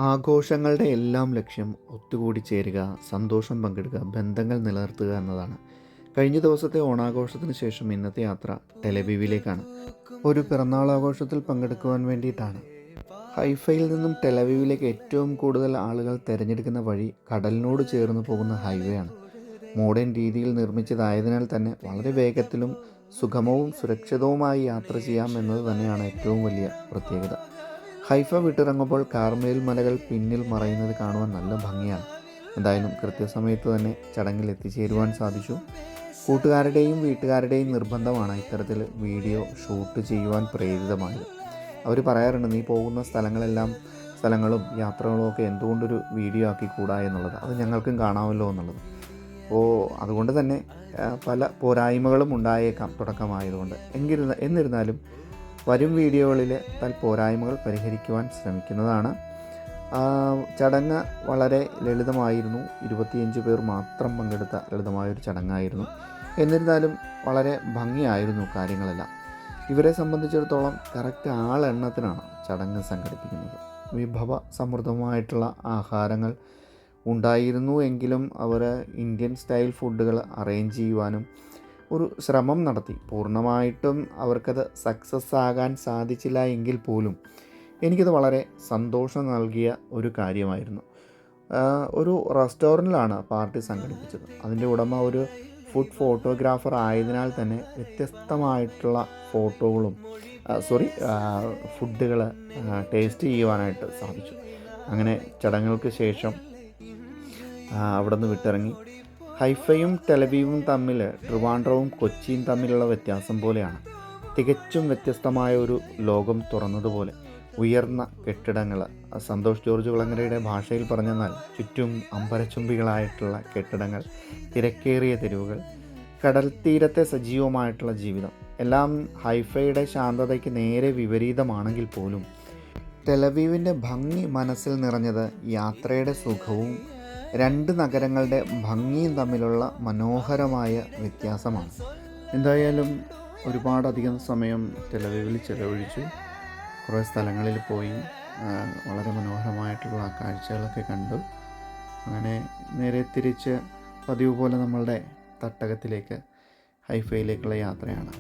ആഘോഷങ്ങളുടെ എല്ലാം ലക്ഷ്യം ഒത്തുകൂടി ചേരുക, സന്തോഷം പങ്കിടുക, ബന്ധങ്ങൾ നിലനിർത്തുക എന്നതാണ്. കഴിഞ്ഞ ദിവസത്തെ ഓണാഘോഷത്തിന് ശേഷം ഇന്നത്തെ യാത്ര ടെലവീവിലേക്കാണ്. ഒരു പിറന്നാൾ ആഘോഷത്തിൽ പങ്കെടുക്കുവാൻ വേണ്ടിയിട്ടാണ്. ഹൈഫയിൽ നിന്നും ടെലവീവിലേക്ക് ഏറ്റവും കൂടുതൽ ആളുകൾ തിരഞ്ഞെടുക്കുന്ന വഴി കടലിനോട് ചേർന്ന് പോകുന്ന ഹൈവേ ആണ്. മോഡേൺ രീതിയിൽ നിർമ്മിച്ചതായതിനാൽ തന്നെ വളരെ വേഗത്തിലും സുഗമവും സുരക്ഷിതവുമായി യാത്ര ചെയ്യാം എന്നത് തന്നെയാണ് ഏറ്റവും വലിയ പ്രത്യേകത. ഹൈഫ വിട്ടിറങ്ങുമ്പോൾ കാർമേൽ മലകൾ പിന്നിൽ മറയുന്നത് കാണുവാൻ നല്ല ഭംഗിയാണ്. എന്തായാലും കൃത്യസമയത്ത് തന്നെ ചടങ്ങിൽ എത്തിച്ചേരുവാൻ സാധിച്ചു. കൂട്ടുകാരുടെയും വീട്ടുകാരുടെയും നിർബന്ധമാണ് ഇത്തരത്തിൽ വീഡിയോ ഷൂട്ട് ചെയ്യുവാൻ പ്രേരിതമായത്. അവർ പറയാറുണ്ട്, നീ പോകുന്ന സ്ഥലങ്ങളും യാത്രകളും ഒക്കെ എന്തുകൊണ്ടൊരു വീഡിയോ ആക്കിക്കൂടാ എന്നുള്ളത്, അത് ഞങ്ങൾക്കും കാണാമല്ലോ എന്നുള്ളത്. അപ്പോൾ അതുകൊണ്ട് തന്നെ പല പോരായ്മകളും ഉണ്ടായേക്കാം തുടക്കമായതുകൊണ്ട്. എന്നിരുന്നാലും വരും വീഡിയോകളിൽ പോരായ്മകൾ പരിഹരിക്കുവാൻ ശ്രമിക്കുന്നതാണ്. ചടങ്ങ് വളരെ ലളിതമായിരുന്നു. 25 പേർ മാത്രം പങ്കെടുത്ത ലളിതമായൊരു ചടങ്ങായിരുന്നു. എന്നിരുന്നാലും വളരെ ഭംഗിയായിരുന്നു കാര്യങ്ങളെല്ലാം. ഇവരെ സംബന്ധിച്ചിടത്തോളം കറക്റ്റ് ആളെണ്ണത്തിനാണ് ചടങ്ങ് സംഘടിപ്പിക്കുന്നത്. വിഭവ സമൃദ്ധമായിട്ടുള്ള ആഹാരങ്ങൾ ഉണ്ടായിരുന്നു എങ്കിലും അവർ ഇന്ത്യൻ സ്റ്റൈൽ ഫുഡുകൾ അറേഞ്ച് ചെയ്യുവാനും ഒരു ശ്രമം നടത്തി. പൂർണ്ണമായിട്ടും അവർക്കത് സക്സസ് ആകാൻ സാധിച്ചില്ല എങ്കിൽ പോലും എനിക്കത് വളരെ സന്തോഷം നൽകിയ ഒരു കാര്യമായിരുന്നു. ഒരു റെസ്റ്റോറൻറ്റിലാണ് പാർട്ടി സംഘടിപ്പിച്ചത്. അതിൻ്റെ ഉടമ ഒരു ഫുഡ് ഫോട്ടോഗ്രാഫർ ആയതിനാൽ തന്നെ വ്യത്യസ്തമായിട്ടുള്ള ഫുഡുകൾ ടേസ്റ്റ് ചെയ്യുവാനായിട്ട് സാധിച്ചു. അങ്ങനെ ചടങ്ങുകൾക്ക് ശേഷം അവിടെ നിന്ന് വിട്ടിറങ്ങി. ഹൈഫയും ടെലവീവും തമ്മിൽ ട്രിവാൻഡ്രവും കൊച്ചിയും തമ്മിലുള്ള വ്യത്യാസം പോലെയാണ്. തികച്ചും വ്യത്യസ്തമായ ഒരു ലോകം തുറന്നതുപോലെ ഉയർന്ന കെട്ടിടങ്ങൾ. സന്തോഷ് ജോർജ് കുളങ്ങരയുടെ ഭാഷയിൽ പറഞ്ഞെന്നാൽ ചുറ്റും അമ്പരച്ചുംബികളായിട്ടുള്ള കെട്ടിടങ്ങൾ, തിരക്കേറിയ തെരുവുകൾ, കടൽ തീരത്തെ സജീവമായിട്ടുള്ള ജീവിതം എല്ലാം ഹൈഫയുടെ ശാന്തതയ്ക്ക് നേരെ വിപരീതമാണെങ്കിൽ പോലും ടെലവീവിൻ്റെ ഭംഗി മനസ്സിൽ നിറഞ്ഞത് യാത്രയുടെ സുഖവും രണ്ട് നഗരങ്ങളുടെ ഭംഗിയും തമ്മിലുള്ള മനോഹരമായ വ്യത്യാസമാണ്. എന്തായാലും ഒരുപാടധികം സമയം ടെലവീവിൽ ചിലവഴിച്ചു. കുറേ സ്ഥലങ്ങളിൽ പോയി വളരെ മനോഹരമായിട്ടുള്ള കാഴ്ചകളൊക്കെ കണ്ടു. അങ്ങനെ നേരെ തിരിച്ച് പതിവ് പോലെ നമ്മളുടെ തട്ടകത്തിലേക്ക്, ഹൈഫയിലേക്കുള്ള യാത്രയാണ്.